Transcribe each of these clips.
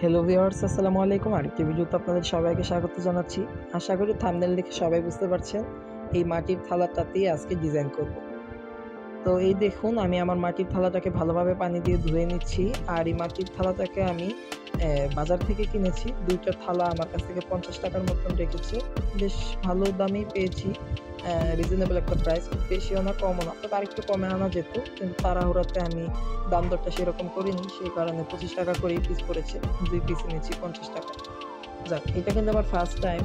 Hello viewers, আসসালামু আলাইকুম। আরেকটি ভিডিওতে আপনাদের সবাইকে স্বাগত জানাচ্ছি। আশা করি থাম্বনেল দেখে সবাই বুঝতে পারছেন এই মাটির থালাটাতেই আজকে ডিজাইন করব। তো এই দেখুন, আমি আমার মাটির থালাটাকে ভালোভাবে পানি দিয়ে ধুয়ে নিচ্ছি। আর এই মাটির থালাটাকে আমি বাজার থেকে কিনেছি। ২ টা থালা আমার কাছ থেকে ৳৫০ মতন রেখেছে। বেশ ভালো দামেই পেয়েছি। রিজনেবল একটা প্রাইস, খুব বেশিও না কমও না। তবে আরেকটু কমে আনা যেত, কিন্তু তাড়াহুড়াতে আমি দাম দরটা সেরকম করিনি। সেই কারণে ৳২৫ করেই পিস পড়েছে। ২ পিস এনেছি ৳৫০। যাক, এটা কিন্তু আমার ফার্স্ট টাইম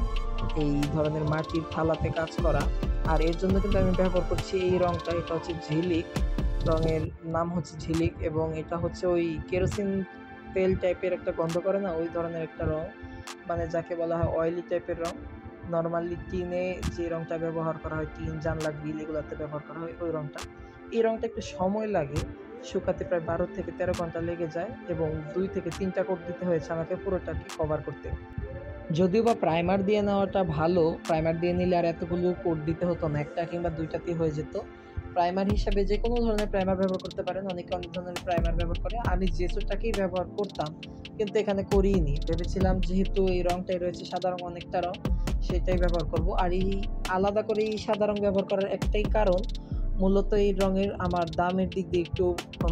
এই ধরনের মাটির থালাতে কাজ করা। আর এর জন্য কিন্তু আমি ব্যবহার করছি এই রংটা। এটা হচ্ছে ঝিলিক। রঙের নাম হচ্ছে ঝিলিক এবং এটা হচ্ছে ওই কেরোসিন তেল টাইপের একটা গন্ধ করে না? ওই ধরনের একটা রং। মানে যাকে বলা হয় অয়েলি টাইপের রং। নরমালি টিনে যে রংটা ব্যবহার করা হয়, টিন, জানলা, গ্রিল এগুলাতে ব্যবহার করা হয় ওই রংটা। এই রংটা একটু সময় লাগে। শুকাতে প্রায় ১২ থেকে ১৩ ঘন্টা লেগে যায় এবং ২ থেকে ৩ টা কোট দিতে হয়েছে আমাকে পুরোটাকে কভার করতে। যদিও বা প্রাইমার দিয়ে নেওয়াটা ভালো, প্রাইমার দিয়ে নিলে আর এতগুলো কোট দিতে হতো না। ১ টা কিংবা ২ টাতেই হয়ে যেত। প্রাইমার হিসাবে যেকোনো ধরনের প্রাইমার ব্যবহার করতে পারেন। অনেকে অনেক ধরনের প্রাইমার ব্যবহার করে। আমি জেসুরটাকেই ব্যবহার করতাম, কিন্তু এখানে করিইনি। ভেবেছিলাম যেহেতু এই রংটাই রয়েছে, সাদা রং অনেকটা রং, সেটাই ব্যবহার করব। আর এই আলাদা করে এই সাদা রং ব্যবহার করার একটাই কারণ, মূলত এই রঙের আমার দামের দিক দিয়ে একটু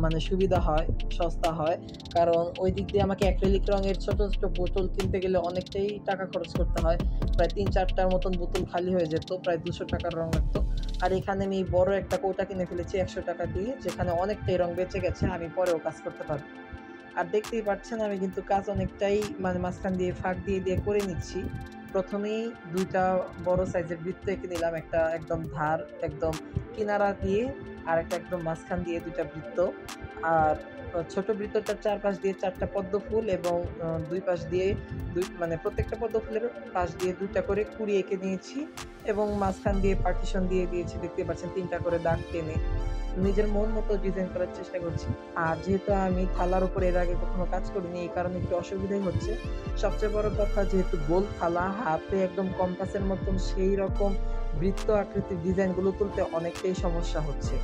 মানে সুবিধা হয়, সস্তা হয়। কারণ ওই দিক দিয়ে আমাকে অ্যাক্রিলিক রঙের ছোট, ছোট বোতল কিনতে গেলে অনেকটাই টাকা খরচ করতে হয়। প্রায় ৩-৪ টার মতন বোতল খালি হয়ে যেত। প্রায় ৳২০০ রং লাগতো। আর এখানে আমি বড় একটা কৌটা কিনে ফেলেছি ৳১০০ দিয়ে, যেখানে অনেকটাই রং বেঁচে গেছে। আমি পরেও কাজ করতে পারবো। আর দেখতেই পাচ্ছেন আমি কিন্তু কাজ অনেকটাই মানে মাঝখান দিয়ে ফাঁক দিয়ে, দিয়ে করে নিচ্ছি। ১ম এই ২ টা বড় সাইজের বৃত্ত এঁকে নিলাম। একটা একদম ধার, একদম কিনারা দিয়ে, আরেকটা একদম মাঝখান দিয়ে ২ টা বৃত্ত। আর ছোট বৃত্তটার চারপাশ দিয়ে ৪ টা পদ্ম ফুল এবং ২ পাশ দিয়ে মানে প্রত্যেকটা পদ্ম ফুলের পাশ দিয়ে ২ টা করে কুঁড়ি এঁকে নিয়েছি এবং মাঝখান দিয়ে পার্টিশন দিয়ে দিয়েছি। দেখতেই পাচ্ছেন ৩ টা করে দাগ টেনে। নিজের মন মতো ডিজাইন করার চেষ্টা করছি। আর যেহেতু আমি থালার উপর এর আগে কখনো কাজ করিনি, এই কারণে একটু অসুবিধাই হচ্ছে। সবচেয়ে বড় কথা, যেহেতু গোল থালা, হাতে একদম কম্পাসের মতন সেই রকম বৃত্ত আকৃতির ডিজাইনগুলো তুলতে অনেকটাই সমস্যা হচ্ছে।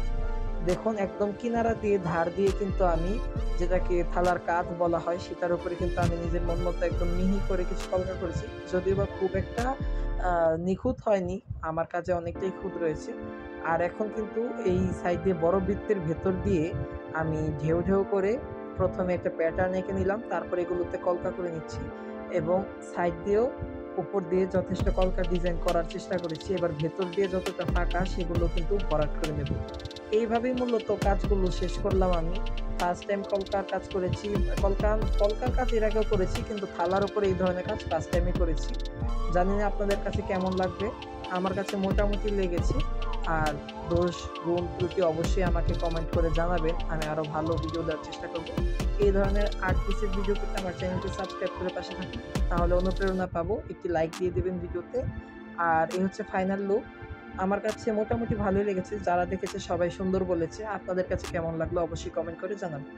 দেখুন, একদম কিনারা দিয়ে ধার দিয়ে কিন্তু আমি, যেটাকে থালার কাঁধ বলা হয়, সেটার উপরে কিন্তু আমি নিজের মন মতো একদম মিহি করে কিছু কলকা করেছি। যদিও বা খুব একটা নিখুঁত হয়নি, আমার কাজে অনেকটাই খুঁত রয়েছে। আর এখন কিন্তু এই সাইড দিয়ে বড় বৃত্তের ভেতর দিয়ে আমি ঢেউ, ঢেউ করে ১ম এ একটা প্যাটার্ন এঁকে নিলাম। তারপরে এগুলোতে কলকা করে নিচ্ছি এবং সাইড দিয়েও উপর দিয়ে যথেষ্ট কলকা ডিজাইন করার চেষ্টা করেছি। এবার ভেতর দিয়ে যতটা ফাঁকা সেগুলো কিন্তু ভরাট করে নেব। এইভাবেই মূলত কাজগুলো শেষ করলাম আমি। ফার্স্ট টাইম কলকার কাজ করেছি। কলকার কাজ এর আগেও করেছি, কিন্তু থালার উপরে এই ধরনের কাজ ফার্স্ট টাইমই করেছি। জানি না আপনাদের কাছে কেমন লাগবে। আমার কাছে মোটামুটি লেগেছে। আর দোষ, গুণ, ত্রুটি অবশ্যই আমাকে কমেন্ট করে জানাবেন। আমি আরো ভালো ভিডিও দেওয়ার চেষ্টা করব। এই ধরনের আর্ট পিসের ভিডিও পেতে আমার চ্যানেলটি সাবস্ক্রাইব করে পাশে থাকুন। তাহলে অনুপ্রেরণা পাবো। একটি লাইক দিয়ে দিবেন ভিডিওতে। আর এই হচ্ছে ফাইনাল লুক। আমার কাছে মোটামুটি ভালোই লেগেছে। যারা দেখেছে সবাই সুন্দর বলেছে। আপনাদের কাছে কেমন লাগলো অবশ্যই কমেন্ট করে জানাবেন।